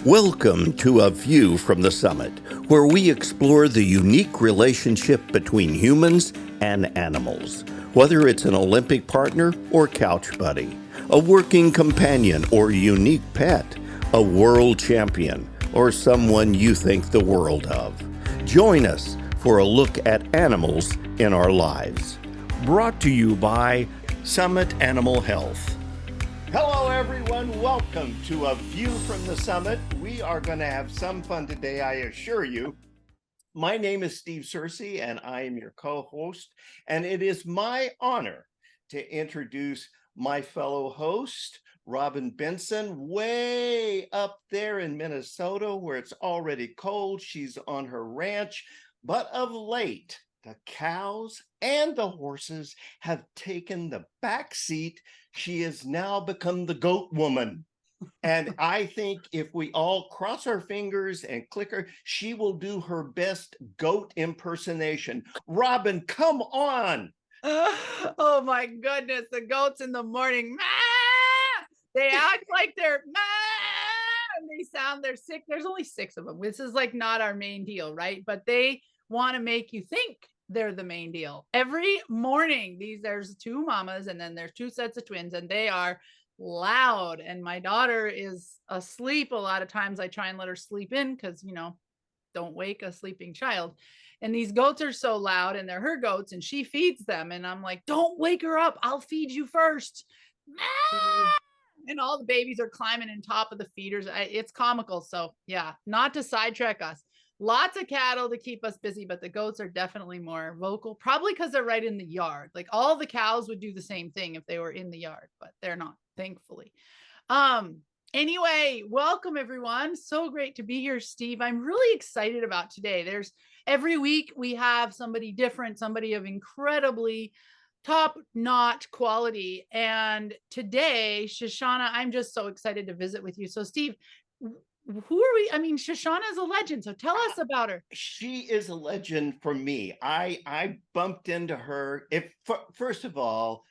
Welcome to A View from the Summit, where we explore the unique relationship between humans and animals. Whether it's an Olympic partner or couch buddy, a working companion or unique pet, a world champion or someone you think the world of. Join us for a look at animals in our lives. Brought to you by Summit Animal Health. Hello, everyone. Welcome to A View from the Summit. We are going to have some fun today, I assure you. My name is Steve Searcy, and I am your co-host. And it is my honor to introduce my fellow host, Robin Benson, way up there in Minnesota, where it's already cold. She's on her ranch. But of late, the cows and the horses have taken the back seat. She has now become the goat woman. And I think if we all cross our fingers and click her, she will do her best goat impersonation. Robin, come on. Oh my goodness, the goats in the morning. They act like they're and they're sick. There's only 6 of them. This is like not our main deal, right? But they want to make you think they're the main deal. Every morning, there's 2 mamas and then there's 2 sets of twins, and they are loud. And my daughter is asleep. A lot of times I try and let her sleep in because, don't wake a sleeping child. And these goats are so loud, and they're her goats, and she feeds them. And I'm like, don't wake her up. I'll feed you first. And all the babies are climbing on top of the feeders. It's comical. So yeah, not to sidetrack us. Lots of cattle to keep us busy, but the goats are definitely more vocal, probably because they're right in the yard. Like all the cows would do the same thing if they were in the yard, but they're not, thankfully. Anyway, welcome everyone. So great to be here, Steve. I'm really excited about today. Every week we have somebody different, somebody of incredibly top-notch quality. And today, Shishana, I'm just so excited to visit with you. So Steve, who are we? I mean, Shishana is a legend. So tell us about her. She is a legend for me. I bumped into her. First of all,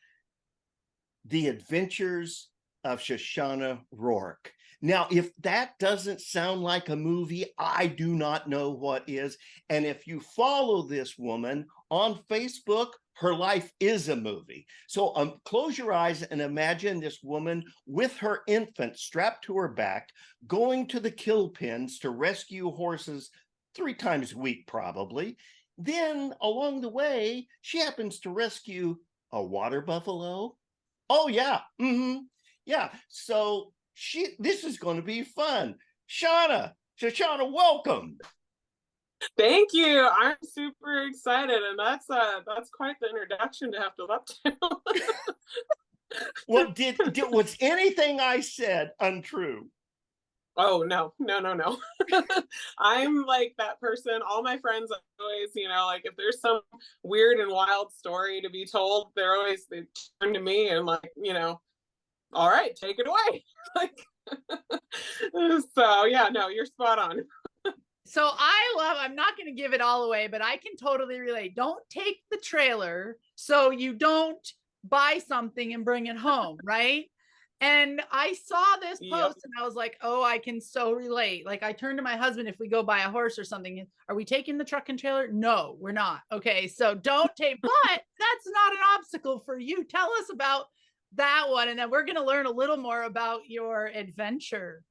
The Adventures of Shishana Rourke. Now, if that doesn't sound like a movie, I do not know what is. And if you follow this woman on Facebook, her life is a movie. So close your eyes and imagine this woman with her infant strapped to her back, going to the kill pens to rescue horses 3 times a week, probably. Then along the way, she happens to rescue a water buffalo. Oh, yeah. Yeah. So this is going to be fun. Shishana, welcome. Thank you. I'm super excited, and that's quite the introduction to have to live to. Well, was anything I said untrue? Oh, no. I'm like that person. All my friends always, like if there's some weird and wild story to be told, they turn to me and like, all right, take it away. So yeah, no, you're spot on. So I'm not going to give it all away, but I can totally relate. Don't take the trailer so you don't buy something and bring it home, right? And I saw this post and I was like, oh, I can so relate. Like I turned to my husband, if we go buy a horse or something, are we taking the truck and trailer? No, we're not. Okay, so don't take, but that's not an obstacle for you. Tell us about that one. And then we're going to learn a little more about your adventure.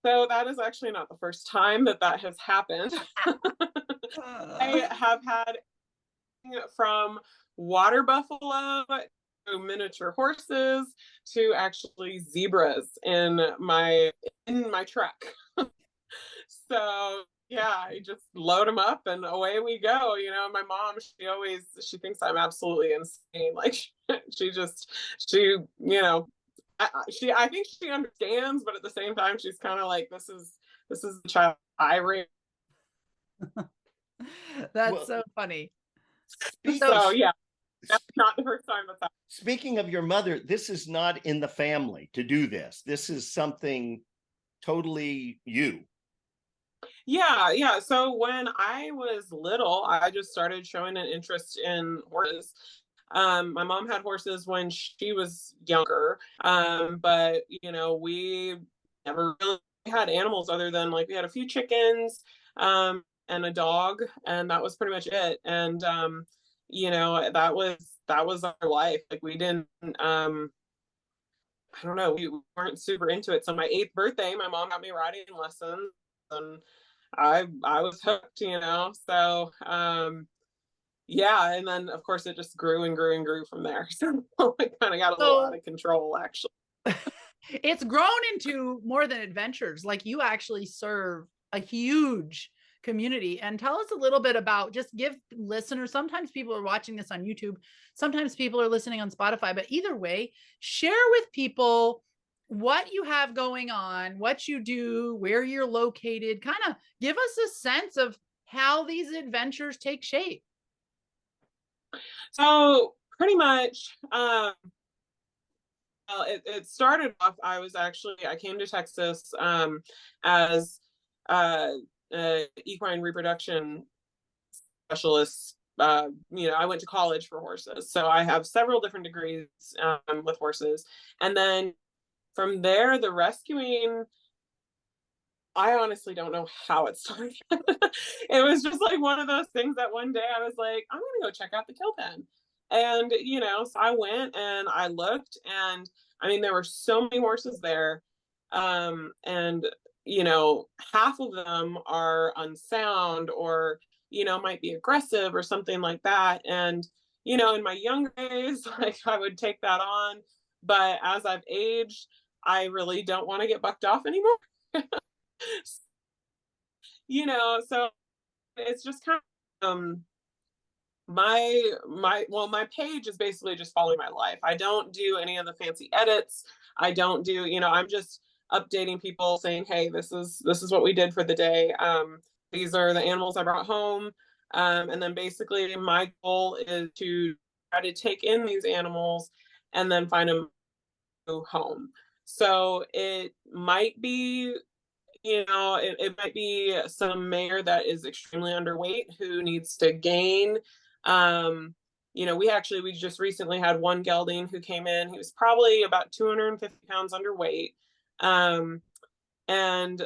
So that is actually not the first time that has happened. I have had from water buffalo to miniature horses to actually zebras in my truck. So yeah, I just load them up and away we go. My mom, she thinks I'm absolutely insane. Like I think she understands, but at the same time, she's kind of like, this is the child I raised. That's so funny. So yeah, that's not the first time that's happened. Speaking of your mother, this is not in the family to do this. This is something totally you. Yeah. So when I was little, I just started showing an interest in horses. My mom had horses when she was younger, but we never really had animals other than like, we had a few chickens, and a dog, and that was pretty much it. And, you know, that was our life. Like we didn't, I don't know, we weren't super into it. So my 8th birthday, my mom got me riding lessons, and I was hooked, you know. So yeah, and then of course it just grew and grew and grew from there. So it kind of got a little out of control, actually. It's grown into more than adventures. Like you actually serve a huge community. And tell us a little bit about, just give listeners, sometimes people are watching this on YouTube, sometimes people are listening on Spotify, but either way, share with people what you have going on, what you do, where you're located, kind of give us a sense of how these adventures take shape. So pretty much, well, it started off, I came to Texas as equine reproduction specialist. You know, I went to college for horses, so I have several different degrees with horses. And then from there, the rescuing, I honestly don't know how it started. It was just like one of those things that one day I was like, I'm gonna go check out the kill pen. And, you know, so I went and I looked, and I mean, there were so many horses there. And, you know, half of them are unsound, or, you know, might be aggressive or something like that. And, you know, in my younger days, like I would take that on. But as I've aged, I really don't want to get bucked off anymore. You know, so it's just kind of my page is basically just following my life. I don't do any of the fancy edits. I don't do, you know, I'm just updating people saying, hey, this is what we did for the day. These are the animals I brought home. And then basically my goal is to try to take in these animals and then find them home. So it might be, you know, it might be some mare that is extremely underweight who needs to gain. You know, we just recently had one gelding who came in. He was probably about 250 pounds underweight. And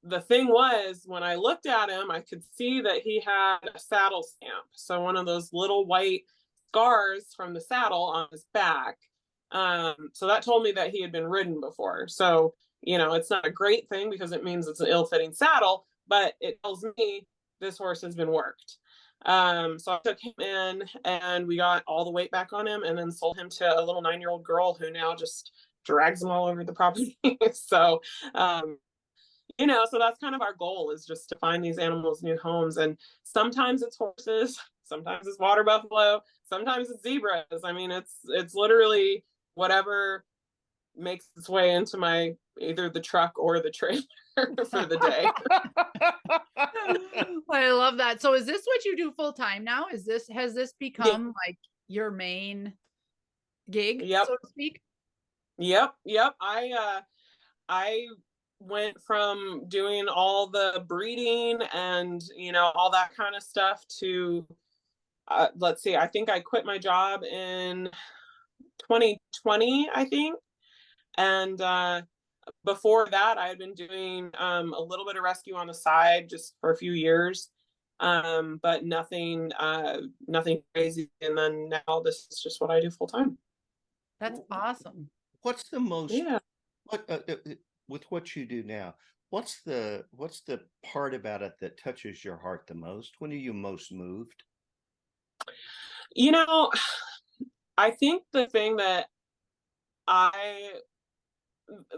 the thing was, when I looked at him, I could see that he had a saddle stamp. So one of those little white scars from the saddle on his back. So that told me that he had been ridden before. So, you know, it's not a great thing because it means it's an ill-fitting saddle, but it tells me this horse has been worked. So I took him in and we got all the weight back on him, and then sold him to a little 9-year-old girl who now just drags him all over the property. So, you know, so that's kind of our goal, is just to find these animals new homes. And sometimes it's horses, sometimes it's water buffalo, sometimes it's zebras. I mean, it's literally whatever makes its way into my either the truck or the trailer for the day. I love that. So is this what you do full time now? Has this become like your main gig, so to speak? Yep. I went from doing all the breeding and, you know, all that kind of stuff to let's see, I think I quit my job in 2020, I think. And before that, I had been doing a little bit of rescue on the side just for a few years, but nothing crazy. And then now this is just what I do full time. That's awesome. What's the most, with what you do now, what's the part about it that touches your heart the most? When are you most moved? You know, I think the thing that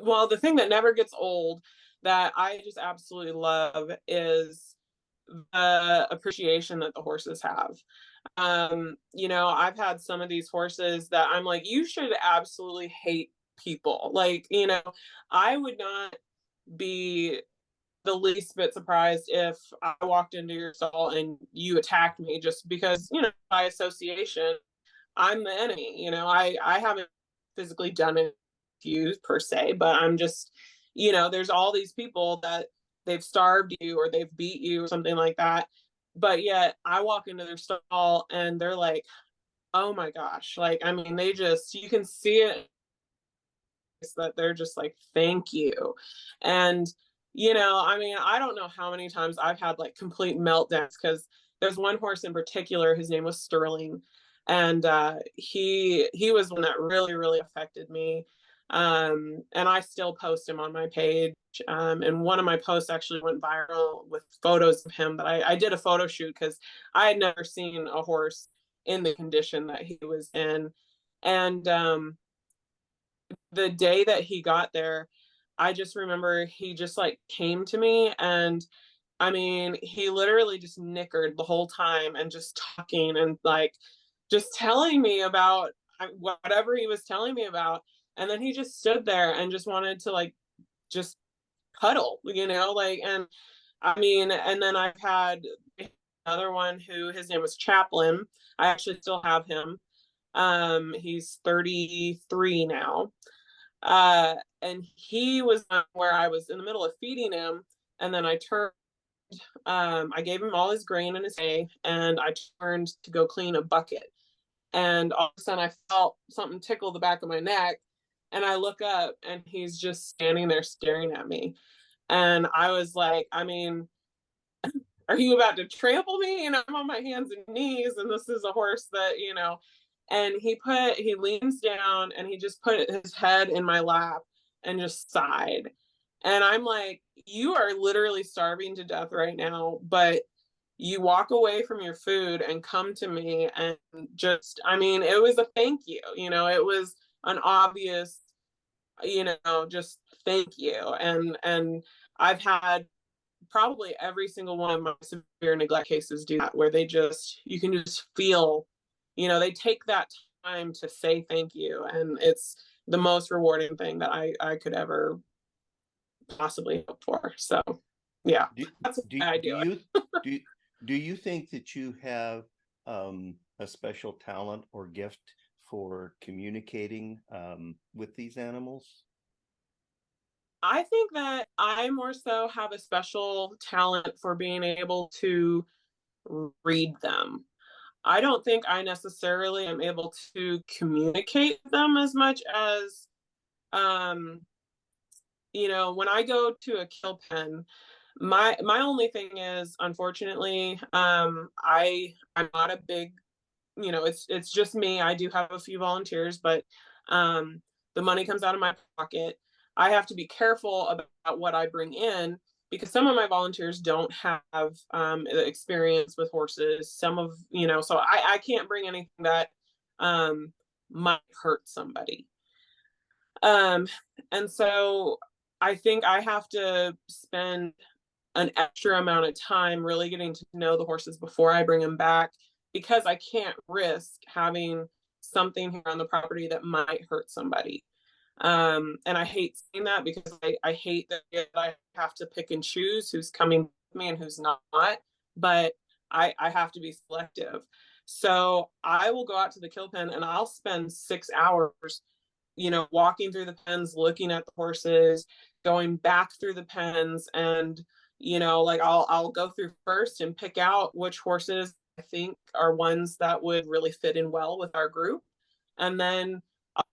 the thing that never gets old, that I just absolutely love, is the appreciation that the horses have. You know, I've had some of these horses that I'm like, you should absolutely hate people. Like, you know, I would not be the least bit surprised if I walked into your stall and you attacked me, just because, you know, by association, I'm the enemy. You know, I haven't physically done it to you per se, but I'm just, you know, there's all these people that they've starved you or they've beat you or something like that. But yet I walk into their stall and they're like, oh my gosh. Like, I mean, you can see it, that they're just like, thank you. And I mean, I don't know how many times I've had like complete meltdowns, because there's one horse in particular, his name was Sterling, and he was one that really, really affected me. And I still post him on my page. And one of my posts actually went viral with photos of him that I did a photo shoot, because I had never seen a horse in the condition that he was in. And the day that he got there, I just remember he just like came to me, and I mean, he literally just nickered the whole time and just talking and like just telling me about whatever he was telling me about. And then he just stood there and just wanted to like just cuddle, like, and I mean, and then I've had another one who, his name was Chaplin. I actually still have him. He's 33 now. And he was where I was in the middle of feeding him, and then I gave him all his grain and his hay, and I turned to go clean a bucket. And all of a sudden I felt something tickle the back of my neck, and I look up and he's just standing there staring at me. And I was like, I mean, are you about to trample me? I'm on my hands and knees, and this is a horse that, and he leans down and he just put his head in my lap and just sighed. And I'm like, you are literally starving to death right now, but you walk away from your food and come to me, and just, I mean, it was a thank you. It was an obvious, just thank you. And I've had probably every single one of my severe neglect cases do that, where you can just feel, they take that time to say thank you. And it's the most rewarding thing that I could ever possibly hope for. So yeah, that's why I do it. Do you think that you have a special talent or gift for communicating with these animals? I think that I more so have a special talent for being able to read them. I don't think I necessarily am able to communicate with them as much as, when I go to a kill pen, my only thing is, unfortunately, I'm not a big, it's just me. I do have a few volunteers, but the money comes out of my pocket. I have to be careful about what I bring in, because some of my volunteers don't have experience with horses. Some of, so I can't bring anything that might hurt somebody. And so I think I have to spend an extra amount of time really getting to know the horses before I bring them back, because I can't risk having something here on the property that might hurt somebody. And I hate saying that, because I hate that I have to pick and choose who's coming with me and who's not, but I have to be selective. So I will go out to the kill pen and I'll spend 6 hours, walking through the pens, looking at the horses, going back through the pens, and like I'll go through first and pick out which horses I think are ones that would really fit in well with our group. And then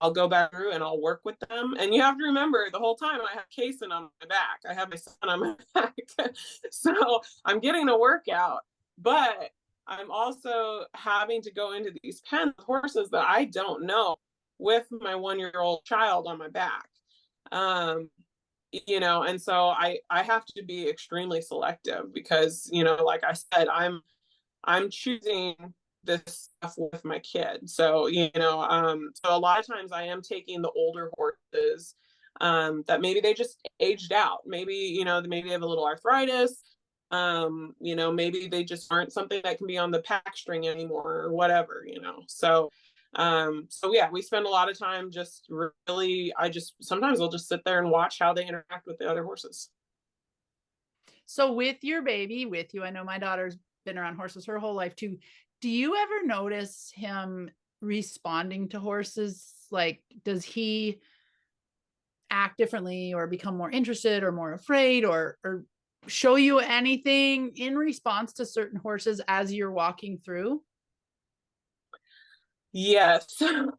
I'll go back through and I'll work with them. And you have to remember, the whole time I have Kason on my back. I have my son on my back. So I'm getting a workout, but I'm also having to go into these pens with horses that I don't know, with my 1-year-old child on my back. And so I have to be extremely selective, because, like I said, I'm choosing this stuff with my kid. So, so a lot of times I am taking the older horses that maybe they just aged out. Maybe, maybe they have a little arthritis. Maybe they just aren't something that can be on the pack string anymore, or whatever, so yeah, we spend a lot of time just really, sometimes I'll just sit there and watch how they interact with the other horses. So with your baby, with you, I know my daughter's been around horses her whole life too. Do you ever notice him responding to horses? Like, does he act differently, or become more interested, or more afraid, or show you anything in response to certain horses as you're walking through? Yes. And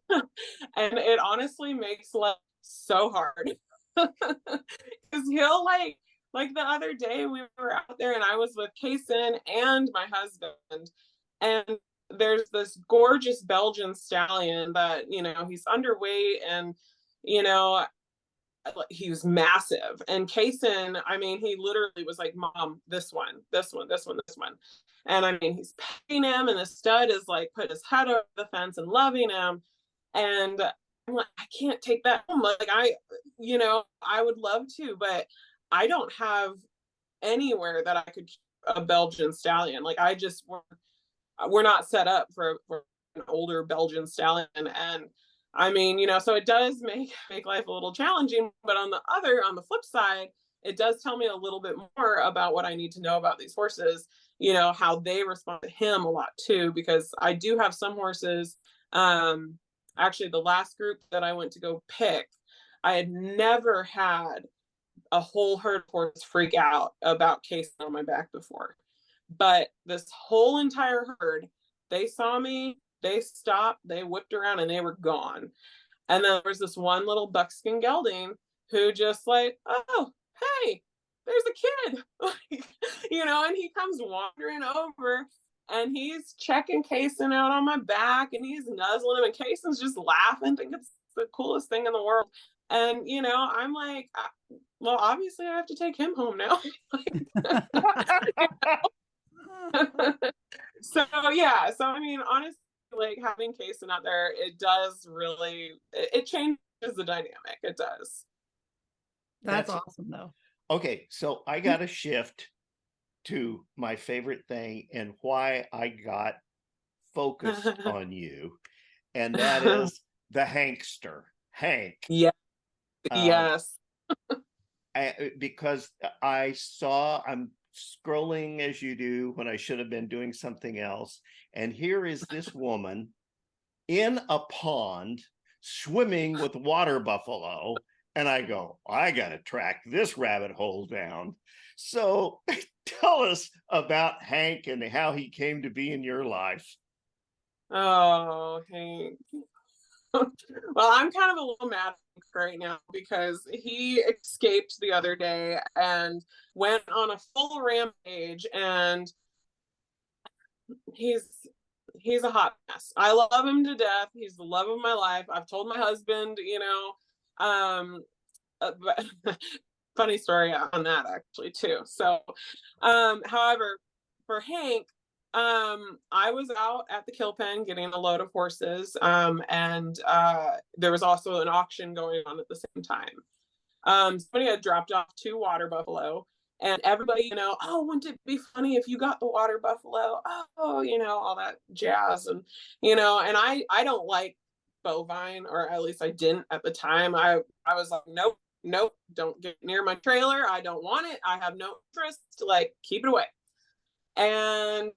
it honestly makes life so hard. Because he'll like like the other day we were out there and I was with Kason and my husband, and there's this gorgeous Belgian stallion that, he's underweight, and, you know, he was massive. And Kason, I mean, he literally was like, Mom, this one, this one, this one, this one. And I mean, he's petting him, and the stud is like put his head over the fence and loving him. And I'm like, I can't take that home. Like, I would love to, but I don't have anywhere that I could keep a Belgian stallion. Like, we're not set up for an older Belgian stallion. And I mean, so it does make life a little challenging, but on the flip side, it does tell me a little bit more about what I need to know about these horses, how they respond to him a lot too, because I do have some horses. Actually, the last group that I went to go pick, I had never had a whole herd of horses freak out about Case on my back before. But this whole entire herd, they saw me, they stopped, they whipped around, and they were gone. And then there was this one little buckskin gelding who just like, oh, hey, there's a kid, and he comes wandering over, and he's checking Kason out on my back, and he's nuzzling him, and Kason's just laughing, think it's the coolest thing in the world. And, I'm like, well, obviously I have to take him home now. So I mean, honestly, like having Kason out there, it does really, it changes the dynamic. It does. That's awesome though. Okay, so I got to shift to my favorite thing and why I got focused on you, and that is the Hankster, Hank. Yeah. Yes. Because I'm scrolling as you do when I should have been doing something else, and here is this woman in a pond swimming with water buffalo, and I go, I gotta track this rabbit hole down. So tell us about Hank and how he came to be in your life. Oh, Hank. Well, I'm kind of a little mad right now because he escaped the other day and went on a full rampage, and he's a hot mess. I love him to death. He's the love of my life. I've told my husband, but funny story on that actually too. So, however, for Hank, I was out at the kill pen getting a load of horses, and there was also an auction going on at the same time. Somebody had dropped off 2 water buffalo, and everybody, oh, wouldn't it be funny if you got the water buffalo? Oh, all that jazz. And, and I don't like bovine, or at least I didn't at the time. I was like, nope, don't get near my trailer. I don't want it. I have no interest. Like, keep it away. And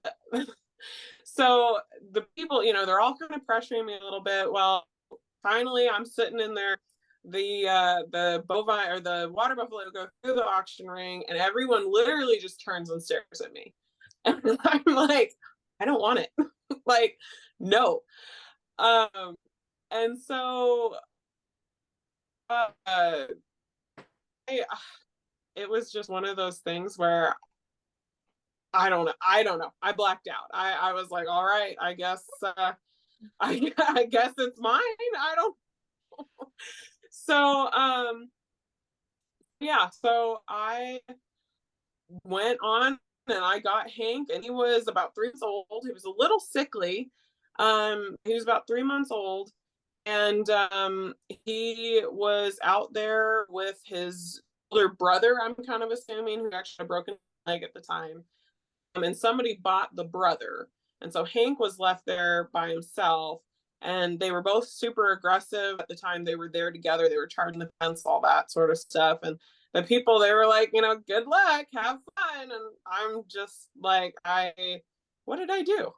so the people, they're all kind of pressuring me a little bit. Well, finally I'm sitting in there, the bovine or the water buffalo go through the auction ring, and everyone literally just turns and stares at me. And I'm like, I don't want it. Like, no. And so it was just one of those things where I don't know. I blacked out. I was like, all right, I guess I guess it's mine. I don't know. So so I went on and I got Hank, and he was about 3 months old. He was a little sickly. He was about 3 months old, and he was out there with his older brother, I'm kind of assuming, who actually had a broken leg at the time. And somebody bought the brother. And so Hank was left there by himself, and they were both super aggressive at the time they were there together. They were charging the fence, all that sort of stuff. And the people, they were like, good luck, have fun. And I'm just like, what did I do?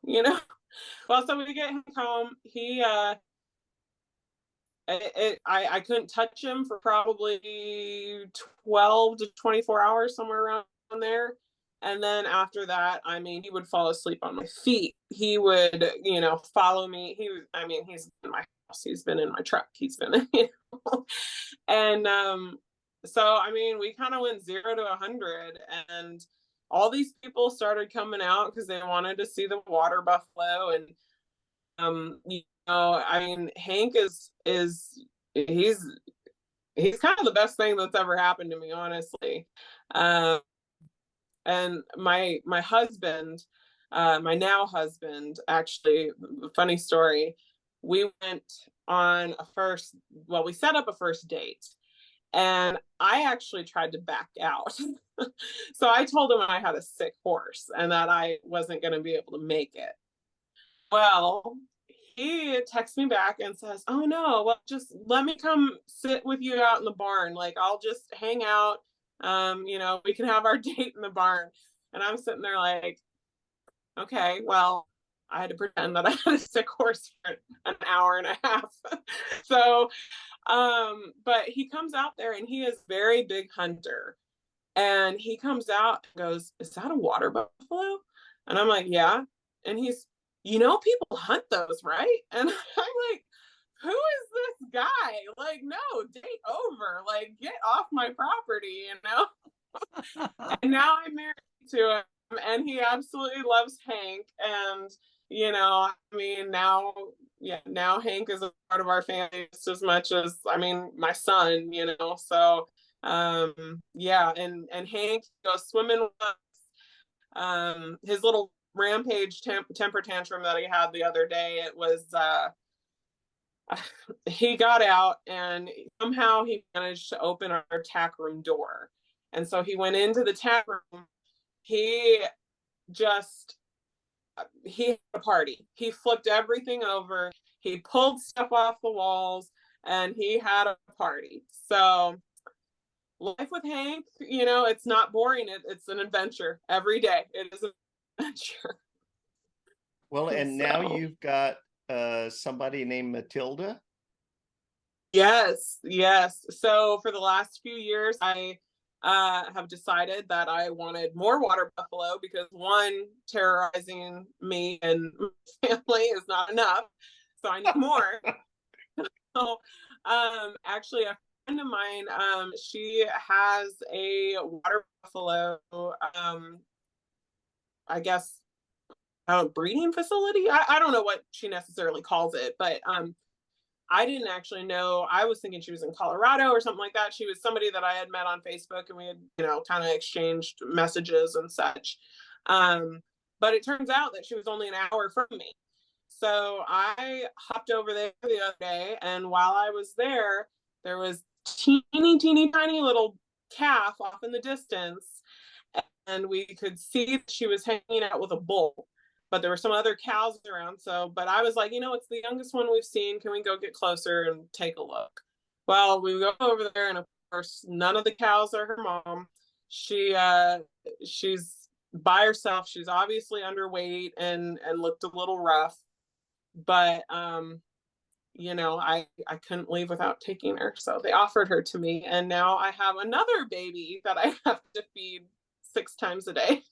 Well, so we get him home. I couldn't touch him for probably 12 to 24 hours, somewhere around there. And then after that, I mean, he would fall asleep on my feet. He would, follow me. He's in my house. He's been in my truck. He's been, and So, I mean, we kind of went 0 to 100, and all these people started coming out because they wanted to see the water buffalo. And, I mean, Hank he's, he's kind of the best thing that's ever happened to me, honestly. Um, and my husband, my now husband, actually, funny story, we went on we set up a first date, and I actually tried to back out. So I told him I had a sick horse and that I wasn't going to be able to make it. Well, he texts me back and says, "Oh no, well, just let me come sit with you out in the barn. Like, I'll just hang out. We can have our date in the barn." And I'm sitting there like, okay, well, I had to pretend that I had a sick horse for an hour and a half. So, but he comes out there, and he is very big hunter. And he comes out and goes, "Is that a water buffalo?" And I'm like, "Yeah." And he's, "People hunt those, right?" And I'm like, "Who is this guy? Like, no, date over. Like, get off my property, you know?" And now I'm married to him, and he absolutely loves Hank. And, I mean, now Hank is a part of our family just as much as, I mean, my son, so yeah. And Hank goes swimming with us. His little rampage temper tantrum that he had the other day, it was he got out, and somehow he managed to open our tack room door. And so he went into the tack room. He just he had a party. He flipped everything over. He pulled stuff off the walls, and he had a party. So life with Hank, it's not boring. It's an adventure every day. It is an adventure. Well, and now you've got somebody named Matilda. Yes, yes. So for the last few years, I have decided that I wanted more water buffalo because, one, terrorizing me and my family is not enough. So I need more. So actually, a friend of mine, she has a water buffalo, I guess, breeding facility. I don't know what she necessarily calls it, but I didn't actually know. I was thinking she was in Colorado or something like that. She was somebody that I had met on Facebook, and we had, kind of exchanged messages and such. But it turns out that she was only an hour from me. So I hopped over there the other day, and while I was there was teeny tiny little calf off in the distance, and we could see she was hanging out with a bull. But there were some other cows around. But I was like, it's the youngest one we've seen. Can we go get closer and take a look? Well, we go over there, and of course, none of the cows are her mom. She's by herself. She's obviously underweight and looked a little rough. But I couldn't leave without taking her. So they offered her to me, and now I have another baby that I have to feed 6 times a day.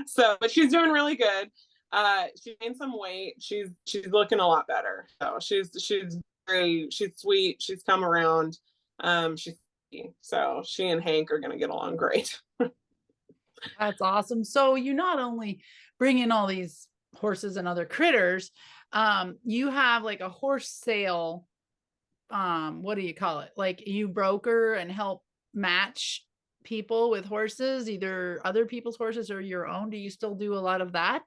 So, but she's doing really good. She gained some weight. She's looking a lot better. So she's sweet. She's come around. So she and Hank are gonna get along great. That's awesome. So you not only bring in all these horses and other critters, you have like a horse sale. What do you call it? Like, you broker and help match people with horses, either other people's horses or your own. Do you still do a lot of that?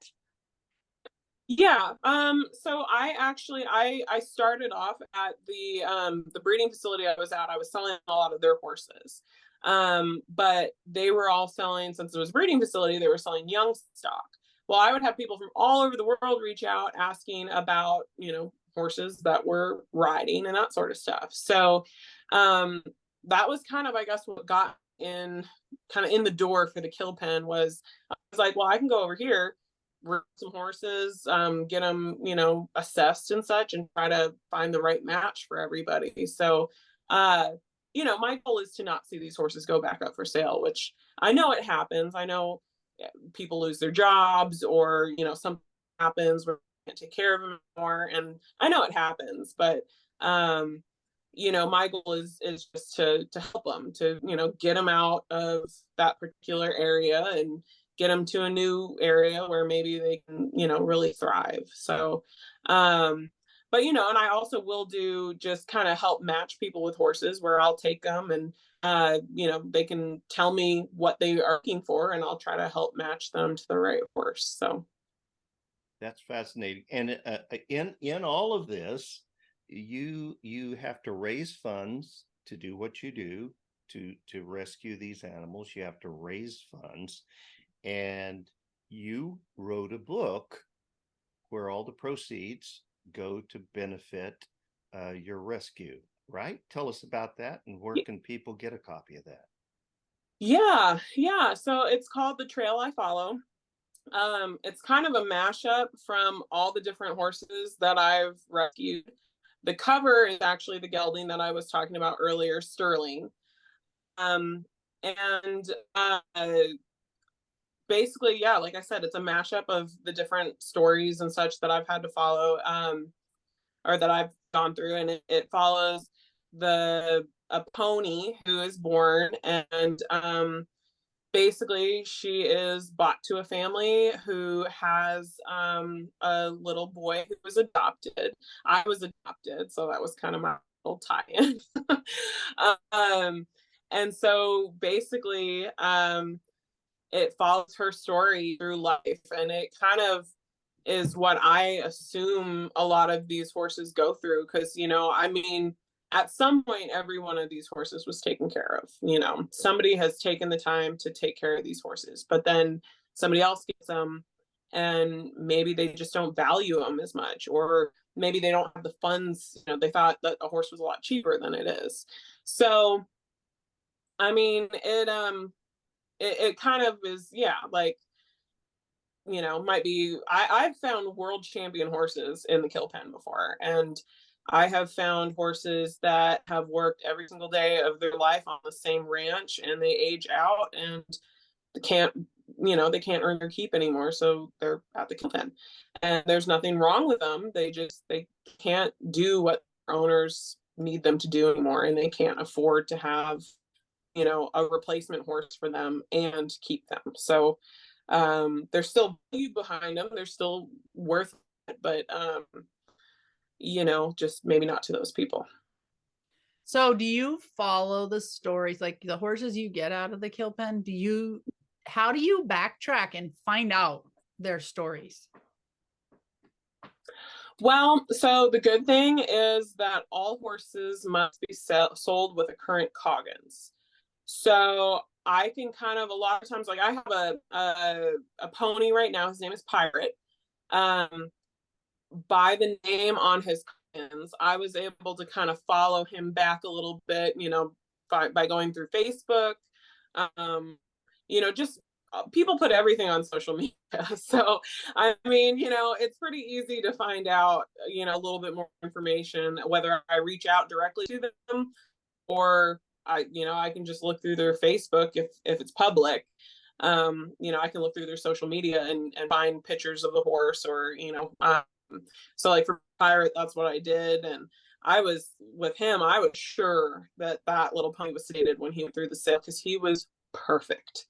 Yeah. So I started off at the breeding facility I was at. I was selling a lot of their horses. But they were all selling, since it was a breeding facility, they were selling young stock. Well, I would have people from all over the world reach out asking about, horses that were riding and that sort of stuff. So that was kind of, I guess, what got in the door for the kill pen. Was I was like, well, I can go over here, some horses, get them, assessed and such, and try to find the right match for everybody. So, my goal is to not see these horses go back up for sale, which I know it happens. I know people lose their jobs, or, something happens where they can't take care of them anymore. And I know it happens, but, my goal is just to help them, to, get them out of that particular area and get them to a new area where maybe they can, really thrive. So, but, and I also will do just kind of help match people with horses, where I'll take them and, they can tell me what they are looking for, and I'll try to help match them to the right horse. So that's fascinating. And in all of this, you have to raise funds to do what you do, to rescue these animals. You have to raise funds, and you wrote a book where all the proceeds go to benefit your rescue, right? Tell us about that, and where can people get a copy of that? Yeah. So it's called The Trail I Follow. It's kind of a mashup from all the different horses that I've rescued. The cover is actually the gelding that I was talking about earlier, Sterling. And basically, yeah, like I said, it's a mashup of the different stories and such that I've had to follow, or that I've gone through, and it follows a pony who is born, and basically she is bought to a family who has a little boy who was adopted. I was adopted, so that was kind of my little tie-in. And so basically, it follows her story through life, and it kind of is what I assume a lot of these horses go through, because at some point every one of these horses was taken care of. Somebody has taken the time to take care of these horses, but then somebody else gets them, and maybe they just don't value them as much, or maybe they don't have the funds. They thought that a horse was a lot cheaper than it is. So it kind of is, yeah, like, might be, I've found world champion horses in the kill pen before, and I have found horses that have worked every single day of their life on the same ranch, and they age out and they can't earn their keep anymore, so they're at the kill pen, and there's nothing wrong with them. They can't do what their owners need them to do anymore, and they can't afford to have a replacement horse for them and keep them. So there's still value behind them, they're still worth it, but just maybe not to those people. So do you follow the stories, like the horses you get out of the kill pen? How do you backtrack and find out their stories? Well, so the good thing is that all horses must be sold with a current Coggins. So I can kind of, a lot of times, like I have a pony right now. His name is Pirate. By the name on his Coggins, I was able to kind of follow him back a little bit, by going through Facebook. Just people put everything on social media. So, it's pretty easy to find out, a little bit more information, whether I reach out directly to them, or I can just look through their Facebook if it's public. I can look through their social media and find pictures of the horse, or, so like for Pirate, that's what I did. And I was with him, I was sure that little pony was sedated when he went through the sale, because he was perfect.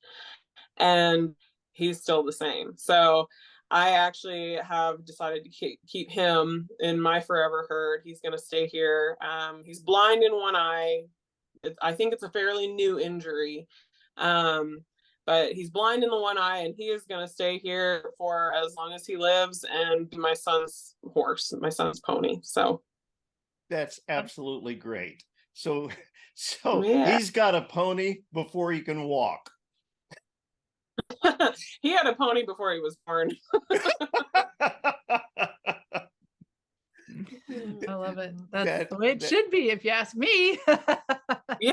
And he's still the same. So I actually have decided to keep him in my forever herd. He's going to stay here. He's blind in one eye. I think it's a fairly new injury. But he's blind in the one eye, and he is going to stay here for as long as he lives and be my son's horse, my son's pony. So that's absolutely great. So yeah. He's got a pony before he can walk. He had a pony before he was born. I love it. That's the way it should be, if you ask me. Yeah.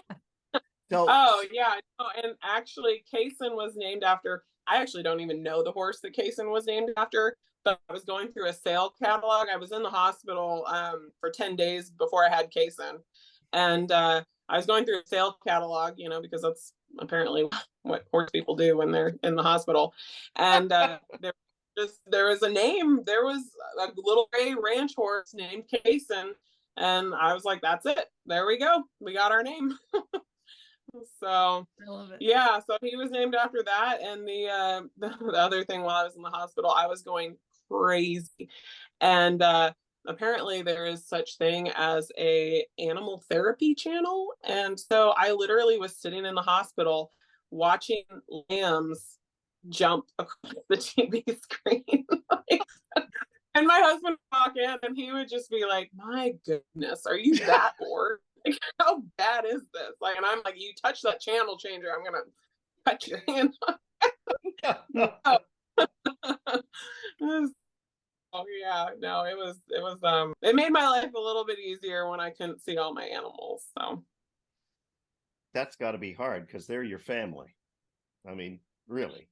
Oh yeah. And actually, Kaysen was named after, I actually don't even know the horse that Kaysen was named after, but I was going through a sale catalog. I was in the hospital for 10 days before I had Kaysen. And I was going through a sale catalog, because that's apparently what horse people do when they're in the hospital. And there was a name. There was a little gray ranch horse named Kaysen And I was like, that's it. There we go. We got our name. So I love it. yeah, so he was named after that. And the other thing, while I was in the hospital, I was going crazy. And apparently there is such thing as a animal therapy channel. And so I literally was sitting in the hospital watching lambs jump across the TV screen. And my husband would walk in and he would just be like, my goodness, are you that bored? Like, how bad is this? Like, and I'm like, you touch that channel changer, I'm gonna cut your hand off. No. Oh yeah, no, it made my life a little bit easier when I couldn't see all my animals. So That's got to be hard because they're your family. I mean, really.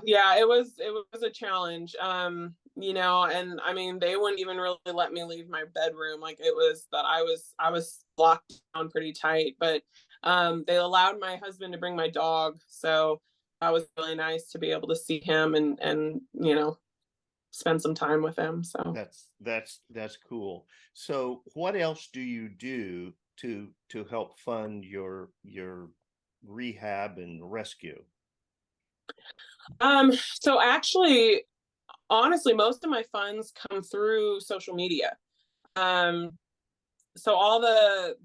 yeah, it was a challenge. And I mean, they wouldn't even really let me leave my bedroom. Like, it was that I was locked down pretty tight, but they allowed my husband to bring my dog. So that was really nice to be able to see him and spend some time with him. So That's cool. So what else do you do to help fund your rehab and rescue? so actually, honestly, most of my funds come through social media. Um, so all the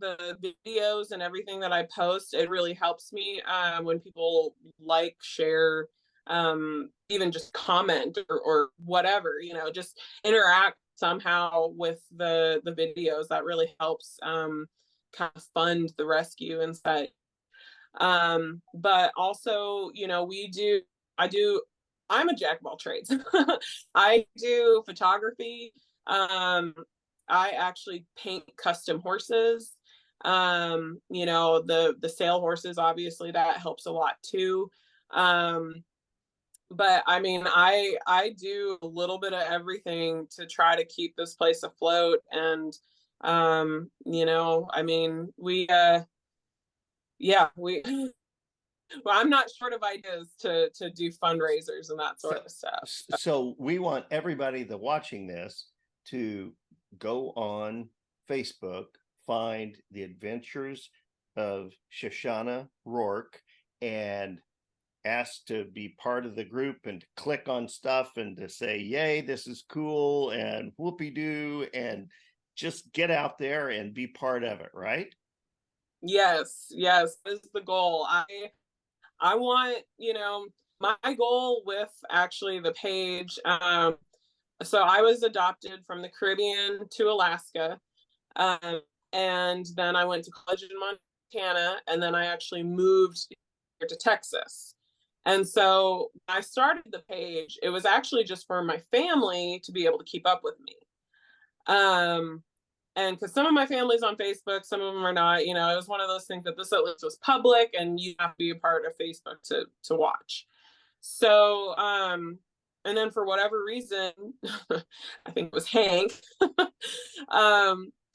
videos and everything that I post, it really helps me when people like, share, even just comment or whatever, just interact somehow with the videos. That really helps kind of fund the rescue and such. But also, I'm a jack of all trades. I do photography. I actually paint custom horses. The sale horses, obviously that helps a lot too. But I mean, I do a little bit of everything to try to keep this place afloat. And I mean, we well, I'm not short of ideas to do fundraisers and that sort of stuff. So we want everybody that's watching this to go on Facebook, find the adventures of Shishana Rourke, and ask to be part of the group and to click on stuff and to say, yay, this is cool, and whoopee doo, and just get out there and be part of it, right? Yes, is the goal. I want, my goal with actually the page. So I was adopted from the Caribbean to Alaska. Um, and then I went to college in Montana, and then I actually moved here to Texas. And so when I started the page, it was actually just for my family to be able to keep up with me. And because some of my family's on Facebook, some of them are not. It was one of those things that this at least was public, and you have to be a part of Facebook to watch. So, and then for whatever reason, I think it was Hank,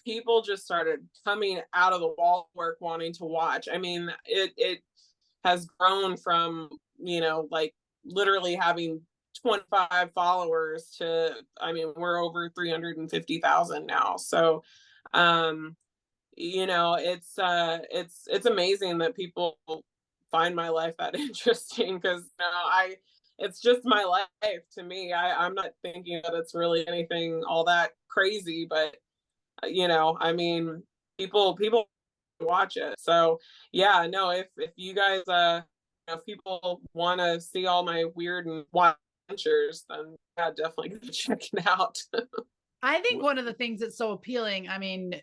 people just started coming out of the woodwork wanting to watch. I mean, it has grown from, like literally having 25 followers to, I mean, we're over 350,000 now. So, it's amazing that people find my life that interesting, because it's just my life to me. I'm not thinking that it's really anything all that crazy, but I mean, people watch it. So yeah, no, if you guys if people want to see all my weird and wild adventures, then yeah, definitely go check it out. I think one of the things that's so appealing, I mean,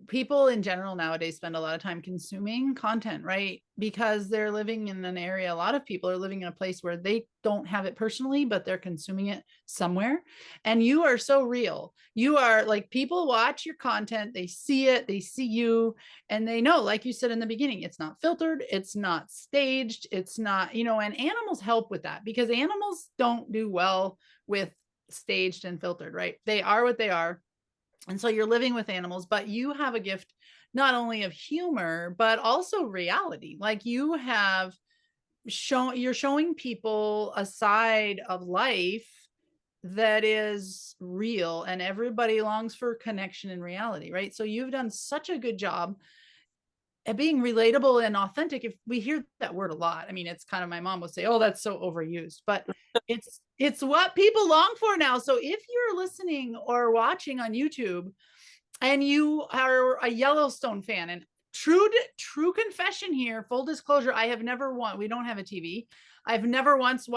people in general nowadays spend a lot of time consuming content, right? Because they're living in an area, a lot of people are living in a place where they don't have it personally, but they're consuming it somewhere. And you are so real. You are like, people watch your content, they see it, they see you, and they know, like you said in the beginning, it's not filtered, it's not staged, it's not, and animals help with that, because animals don't do well with staged and filtered, right? They are what they are. And so you're living with animals, but you have a gift not only of humor, but also reality. Like, you're showing people a side of life that is real, and everybody longs for connection and reality, right? So you've done such a good job at being relatable and authentic. If we hear that word a lot, I mean, it's kind of, my mom would say, oh, that's so overused, but it's what people long for now. So if you're listening or watching on YouTube and you are a Yellowstone fan, and true confession here, full disclosure, I have never we don't have a TV. I've never once